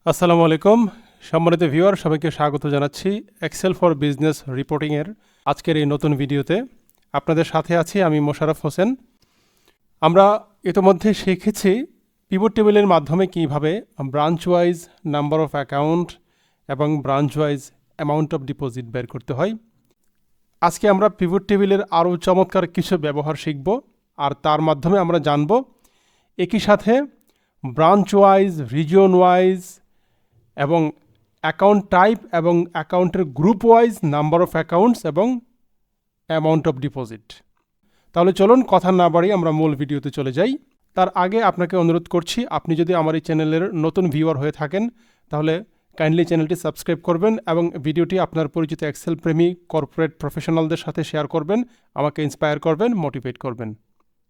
আসসালামু আলাইকুম সম্মানিত ভিউয়ার, সবাইকে স্বাগত জানাচ্ছি এক্সেল ফর বিজনেস রিপোর্টিংয়ের আজকের এই নতুন ভিডিওতে। আপনাদের সাথে আছি আমি মোশাররফ হোসেন। আমরা ইতিমধ্যে শিখেছি পিভট টেবিলের মাধ্যমে কীভাবে branch wise number of account এবং branch wise amount of deposit বের করতে হয়। আজকে আমরা পিভট টেবিলের আরও চমৎকার কিছু ব্যবহার শিখব, আর তার মাধ্যমে আমরা জানব একই সাথে ব্রাঞ্চ ওয়াইজ, রিজিয়ন ওয়াইজ এবং অ্যাকাউন্ট টাইপ এবং অ্যাকাউন্টের group wise number of accounts এবং অ্যামাউন্ট অফ ডিপোজিট। তাহলে চলুন কথা না বাড়িয়ে আমরা মূল ভিডিওতে চলে যাই। তার আগে আপনাকে অনুরোধ করছি, আপনি যদি আমার এই চ্যানেলের নতুন ভিউয়ার হয়ে থাকেন তাহলে কাইন্ডলি চ্যানেলটি সাবস্ক্রাইব করবেন এবং ভিডিওটি আপনার পরিচিত এক্সেল প্রেমী কর্পোরেট প্রফেশনালদের সাথে শেয়ার করবেন, আমাকে ইন্সপায়ার করবেন, মোটিভেট করবেন।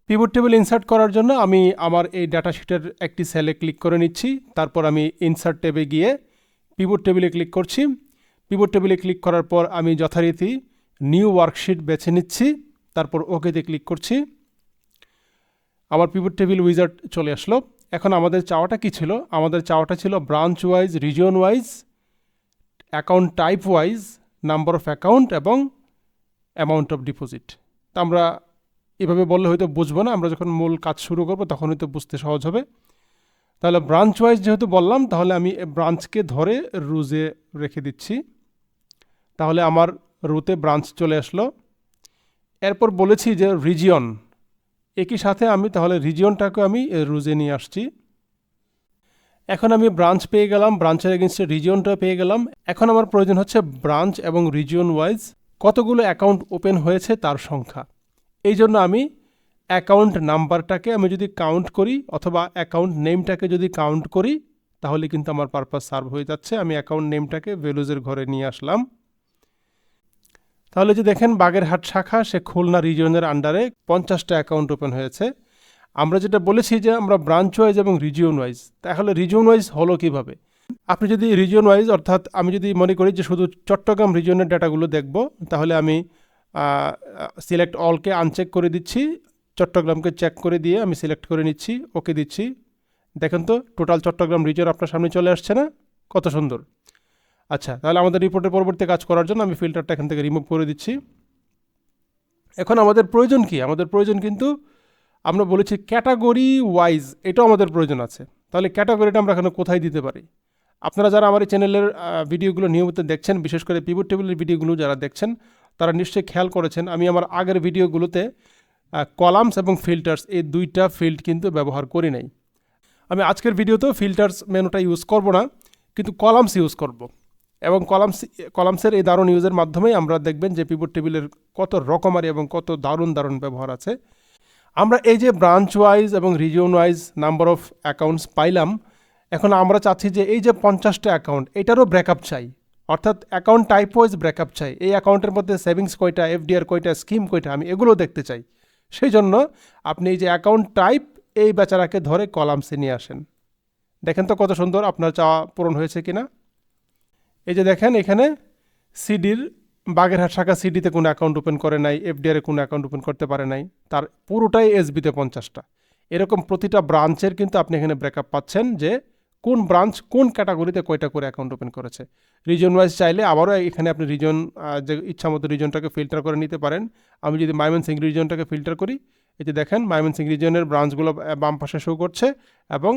পিভট টেবিল ইনসার্ট করার জন্য আমি আমার এই ডাটা শিটের একটি সেলে ক্লিক করে নিচ্ছি। তারপর আমি ইনসার্ট ট্যাবে গিয়ে পিভট টেবিলে ক্লিক করছি। পিভট টেবিলে ক্লিক করার পর আমি যথারীতি নিউ ওয়ার্কশিট বেছে নিচ্ছি, তারপর ওকেতে ক্লিক করছি। আমার পিভট টেবিল উইজার্ড চলে আসলো। এখন আমাদের চাওয়াটা কি ছিল? আমাদের চাওয়াটা ছিল branch wise, region wise, account type wise, number of account এবং অ্যামাউন্ট অফ ডিপোজিট। তা আমরা এভাবে বললে হয়তো বুঝবো না, আমরা যখন মূল কাজ শুরু করবো তখন হয়তো বুঝতে সহজ হবে। তাহলে ব্রাঞ্চ ওয়াইজ যেহেতু বললাম, তাহলে আমি ব্রাঞ্চকে ধরে রুজে রেখে দিচ্ছি। তাহলে আমার রুতে ব্রাঞ্চ চলে আসলো। এরপর বলেছি যে রিজিয়ন, একই সাথে আমি তাহলে রিজিয়নটাকে আমি রুজে নিয়ে আসছি। এখন আমি ব্রাঞ্চ পেয়ে গেলাম, ব্রাঞ্চের এগেনস্টে রিজিয়নটা পেয়ে গেলাম। এখন আমার প্রয়োজন হচ্ছে ব্রাঞ্চ এবং রিজিয়ন ওয়াইজ কতগুলো অ্যাকাউন্ট ওপেন হয়েছে তার সংখ্যা। এই জন্য আমি অ্যাকাউন্ট নাম্বারটাকে আমি যদি কাউন্ট করি অথবা অ্যাকাউন্ট নেমটাকে যদি কাউন্ট করি তাহলে কিন্তু আমার পারপাস সার্ভ হয়ে যাচ্ছে। আমি অ্যাকাউন্ট নেমটাকে ভ্যালুজের ঘরে নিয়ে আসলাম। তাহলে যে দেখেন বাগেরহাট শাখা, সে খুলনা রিজিয়নের আন্ডারে 50টা অ্যাকাউন্ট ওপেন হয়েছে। আমরা যেটা বলেছি যে আমরা ব্রাঞ্চ ওয়াইজ এবং রিজিয়ন ওয়াইজ, তাহলে রিজিয়ন ওয়াইজ হলো কীভাবে? আপনি যদি রিজিয়ন ওয়াইজ, অর্থাৎ আমি যদি মনে করি যে শুধু চট্টগ্রাম রিজিয়নের ডাটাগুলো দেখব, তাহলে আমি সিলেক্ট অলকে আনচেক করে দিচ্ছি, চট্টগ্রামকে চেক করে দিয়ে আমি সিলেক্ট করে নিচ্ছি, ওকে দিচ্ছি। দেখেন তো টোটাল চট্টগ্রাম রিজিয়ন আপনার সামনে চলে আসছে না? কত সুন্দর। আচ্ছা, তাহলে আমাদের রিপোর্টের পরবর্তী কাজ করার জন্য আমি ফিল্টারটা এখান থেকে রিমুভ করে দিচ্ছি। এখন আমাদের প্রয়োজন কি? আমাদের প্রয়োজন কিন্তু আমরা বলেছি ক্যাটাগরি ওয়াইজ, এটাও আমাদের প্রয়োজন আছে। তাহলে ক্যাটাগরিটা আমরা এখানে কোথায় দিতে পারি? আপনারা যারা আমার এই চ্যানেলের ভিডিওগুলো নিয়মিত দেখছেন, বিশেষ করে পিভট টেবিলের ভিডিওগুলো যারা দেখছেন, তারা নিশ্চয়ই খেয়াল করেছেন আমি আমার আগের ভিডিওগুলোতে কলামস এবং ফিল্টার্স এই দুইটা ফিল্ড কিন্তু ব্যবহার করি নাই। আমি আজকের ভিডিওতেও ফিল্টার্স মেনুটা ইউজ করব না, কিন্তু কলামস ইউজ করব। এবং কলামসের এই দারুণ ইউজের মাধ্যমেই আমরা দেখবেন যে পিভট টেবিলের কত রকমারি এবং কত দারুণ দারুণ ব্যবহার আছে। আমরা এই যে ব্রাঞ্চ ওয়াইজ এবং region wise number of accounts পাইলাম, এখন আমরা চাচ্ছি যে এই যে 50টা অ্যাকাউন্ট, এটারও ব্রেকআপ চাই, অর্থাৎ অ্যাকাউন্ট টাইপ ওয়াইজ ব্রেকআপ চাই। এই অ্যাকাউন্টের মধ্যে সেভিংস কয়টা, এফডিআর কয়টা, স্কিম কয়টা, আমি এগুলো দেখতে চাই। সেই জন্য আপনি এই যে অ্যাকাউন্ট টাইপ, এই বেচারাকে ধরে কলামসে নিয়ে আসেন। দেখেন তো কত সুন্দর আপনার চাওয়া পূরণ হয়েছে কিনা। এই যে দেখেন এখানে সিডির বাগেরহাট শাখা সিডিতে কোনো অ্যাকাউন্ট ওপেন করে নাই, এফডিআরে কোনো অ্যাকাউন্ট ওপেন করতে পারে নাই, তার পুরোটাই এসবিতে 50টা। এরকম প্রতিটা ব্রাঞ্চের কিন্তু আপনি এখানে ব্রেকআপ পাচ্ছেন যে কোন ব্রাঞ্চ কোন ক্যাটাগরিতে কয়টা করে অ্যাকাউন্ট ওপেন করেছে। রিজন ওয়াইজ চাইলে আবারও এখানে আপনি রিজন, যে ইচ্ছা মতো রিজনটাকে ফিল্টার করে নিতে পারেন। আমি যদি ময়মনসিংহ রিজনটাকে ফিল্টার করি, এই যে দেখেন ময়মনসিংহ রিজনের ব্রাঞ্চগুলো বাম পাশে শো করছে এবং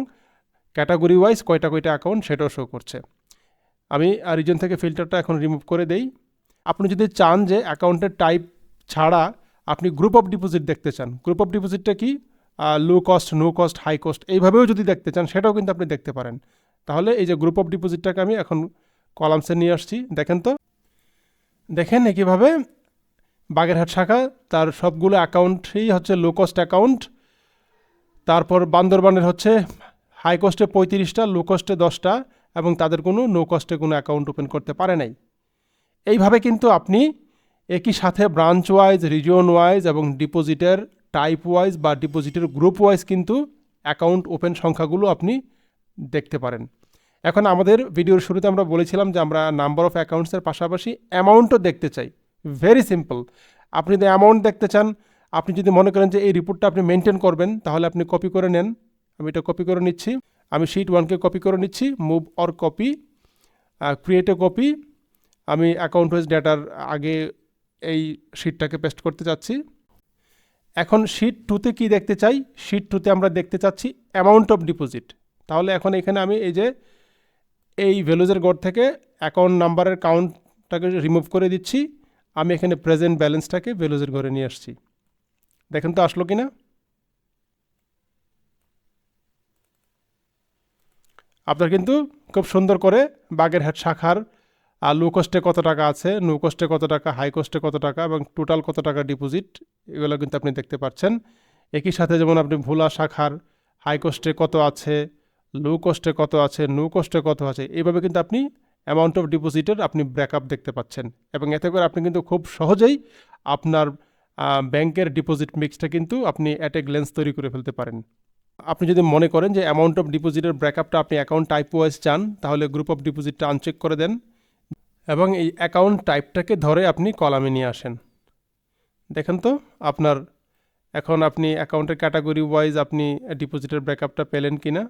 ক্যাটাগরি ওয়াইজ কয়টা কয়টা অ্যাকাউন্ট সেটাও শো করছে। আমি রিজন থেকে ফিল্টারটা এখন রিমুভ করে দেই। আপনি যদি চান যে অ্যাকাউন্টের টাইপ ছাড়া আপনি গ্রুপ অফ ডিপোজিট দেখতে চান, গ্রুপ অফ ডিপোজিটটা কি, low cost, no cost, high cost, এইভাবেও যদি দেখতে চান সেটাও কিন্তু আপনি দেখতে পারেন। তাহলে এই যে গ্রুপ অফ ডিপোজিটটাকে আমি এখন কলামসে নিয়ে আসছি। দেখেন তো, দেখেন কীভাবে বাগেরহাট শাখা তার সবগুলো অ্যাকাউন্টই হচ্ছে লো কস্ট অ্যাকাউন্ট। তারপর বান্দরবানের হচ্ছে হাই কস্টে 35টা, লো কস্টে 10টা এবং তাদের কোনো নো কস্টে কোনো অ্যাকাউন্ট ওপেন করতে পারে নাই। এইভাবে কিন্তু আপনি একই সাথে ব্রাঞ্চ ওয়াইজ, রিজিয়ন ওয়াইজ এবং ডিপোজিটের টাইপ ওয়াইজ বা ডিপোজিটের গ্রুপ ওয়াইজ কিন্তু অ্যাকাউন্ট ওপেন সংখ্যাগুলো আপনি দেখতে পারেন। এখন আমাদের ভিডিওর শুরুতে আমরা বলেছিলাম যে আমরা নাম্বার অফ অ্যাকাউন্টসের পাশাপাশি অ্যামাউন্টও দেখতে চাই। Very simple. আপনি যদি অ্যামাউন্ট দেখতে চান, আপনি যদি মনে করেন যে এই রিপোর্টটা আপনি মেনটেন করবেন, তাহলে আপনি কপি করে নেন। আমি এটা কপি করে নিচ্ছি। আমি শিট 1কে কপি করে নিচ্ছি, move or copy, create a copy. আমি অ্যাকাউন্ট ওয়াইজ ডেটার আগে এই শিটটাকে পেস্ট করতে চাচ্ছি। এখন শিট 2তে কি দেখতে চাই? শিট 2তে আমরা দেখতে চাচ্ছি অ্যামাউন্ট অফ ডিপোজিট। তাহলে এখন এখানে আমি এই যে এই ভ্যালুজের ঘর থেকে অ্যাকাউন্ট নাম্বারের কাউন্টটাকে রিমুভ করে দিচ্ছি। আমি এখানে প্রেজেন্ট ব্যালেন্সটাকে ভ্যালুজের ঘরে নিয়ে আসছি। দেখেন তো আসলো কি না? আপনার কিন্তু খুব সুন্দর করে বাগেরহাট শাখার লো কস্টে কত টাকা আছে, নো কস্টে কত টাকা, হাই কস্টে কত টাকা এবং টোটাল কত টাকা ডিপোজিট, এগুলো কিন্তু আপনি দেখতে পাচ্ছেন। একই সাথে যেমন আপনি ভোলা শাখার হাই কস্টে কত আছে, লো কস্টে কত আছে, নো কস্টে কত আছে, এইভাবে কিন্তু আপনি অ্যামাউন্ট অফ ডিপোজিটের আপনি ব্রেকআপ দেখতে পাচ্ছেন। এবং এতে করে আপনি কিন্তু খুব সহজেই আপনার ব্যাংকের ডিপোজিট মিক্সটা কিন্তু আপনি অ্যাট এ গ্ল্যান্স তৈরি করে ফেলতে পারেন। আপনি যদি মনে করেন যে অ্যামাউন্ট অফ ডিপোজিটের ব্রেকআপটা আপনি অ্যাকাউন্ট টাইপ ওয়াইজ চান, তাহলে গ্রুপ অফ ডিপোজিটটা আনচেক করে দেন এবং এই অ্যাকাউন্ট টাইপটাকে ধরে আপনি কলামে নিয়ে আসেন। দেখেন তো আপনার এখন আপনি অ্যাকাউন্টের ক্যাটাগরি ওয়াইজ আপনি ডিপোজিটের ব্রেকআপটা পেলেন কি না।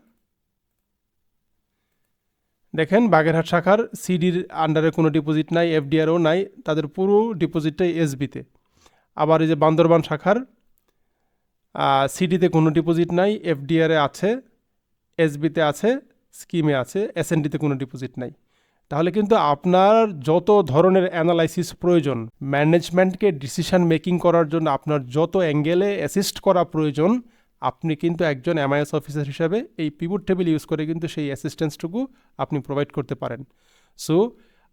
দেখেন বাগেরহাট শাখার সিডির আন্ডারে কোনো ডিপোজিট নাই, এফডিআরও নাই, তাদের পুরো ডিপোজিটটাই এসবিতে। আবার এই যে বান্দরবান শাখার সিডিতে কোনো ডিপোজিট নাই, এফডিআরে আছে, এসবিতে আছে, স্কিমে আছে, এসএনডিতে কোনো ডিপোজিট নাই। তাহলে কিন্তু আপনার যত ধরনের অ্যানালাইসিস প্রয়োজন, ম্যানেজমেন্টকে ডিসিশন মেকিং করার জন্য আপনার যত অ্যাঙ্গেলে অ্যাসিস্ট করা প্রয়োজন, আপনি কিন্তু একজন এমআইএস অফিসার হিসাবে এই পিভট টেবিল ইউজ করে কিন্তু সেই অ্যাসিস্ট্যান্সটুকু আপনি প্রোভাইড করতে পারেন। সো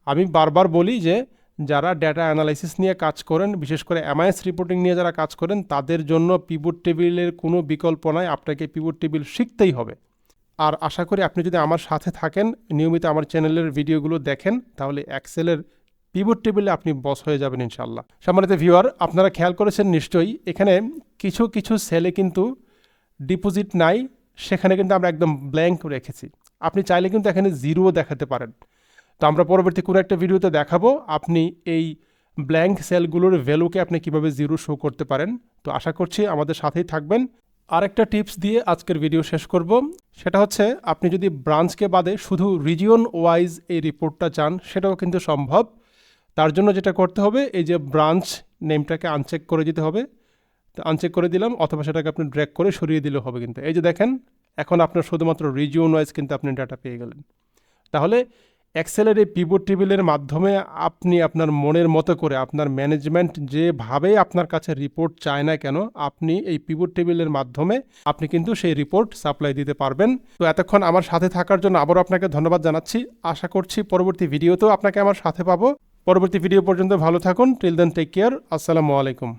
আমি বারবার বলি যে যারা ডেটা অ্যানালাইসিস নিয়ে কাজ করেন, বিশেষ করে এমআইএস রিপোর্টিং নিয়ে যারা কাজ করেন, তাদের জন্য পিভট টেবিলের কোনো বিকল্প নাই, আপনাকে পিভট টেবিল শিখতেই হবে। আর আশা করি আপনি যদি আমার সাথে থাকেন, নিয়মিত আমার চ্যানেলের ভিডিওগুলো দেখেন, তাহলে এক্সেলের পিভট টেবিলে আপনি বস হয়ে যাবেন ইনশাল্লাহ। সম্মানিত ভিউয়ার, আপনারা খেয়াল করেছেন নিশ্চয়ই এখানে কিছু কিছু সেলে কিন্তু ডিপোজিট নাই, সেখানে কিন্তু আমরা একদম ব্ল্যাঙ্ক রেখেছি। আপনি চাইলে কিন্তু এখানে জিরোও দেখাতে পারেন। তো আমরা পরবর্তী কোনো একটা ভিডিওতে দেখাবো আপনি এই ব্ল্যাঙ্ক সেলগুলোর ভ্যালুকে আপনি কিভাবে জিরো শো করতে পারেন। তো আশা করছি আমাদের সাথেই থাকবেন। আরেকটা টিপস দিয়ে আজকের ভিডিও শেষ করব, সেটা হচ্ছে আপনি যদি ব্রাঞ্চকে বাদে শুধু রিজিয়ন ওয়াইজ এই রিপোর্টটা চান, সেটাও কিন্তু সম্ভব। তার জন্য যেটা করতে হবে, এই যে ব্রাঞ্চ নেমটাকে আনচেক করে দিতে হবে। তো আনচেক করে দিলাম, অথবা সেটাকে আপনি ড্র্যাগ করে সরিয়ে দিলেও হবে। কিন্তু এই যে দেখেন, এখন আপনার শুধুমাত্র রিজিয়ন ওয়াইজ কিন্তু আপনি ডাটা পেয়ে গেলেন। তাহলে এক্সেলের এই পিভট টেবিলের মাধ্যমে আপনি আপনার মনের মতো করে আপনার ম্যানেজমেন্ট যেভাবে আপনার কাছে রিপোর্ট চায় না কেন, আপনি এই পিভট টেবিলের মাধ্যমে আপনি কিন্তু সেই রিপোর্ট সাপ্লাই দিতে পারবেন। তো এতক্ষণ আমার সাথে থাকার জন্য আবারও আপনাকে ধন্যবাদ জানাচ্ছি। আশা করছি পরবর্তী ভিডিওতেও আপনাকে আমার সাথে পাবো। পরবর্তী ভিডিও পর্যন্ত ভালো থাকুন। Till then take care. আসসালামু আলাইকুম।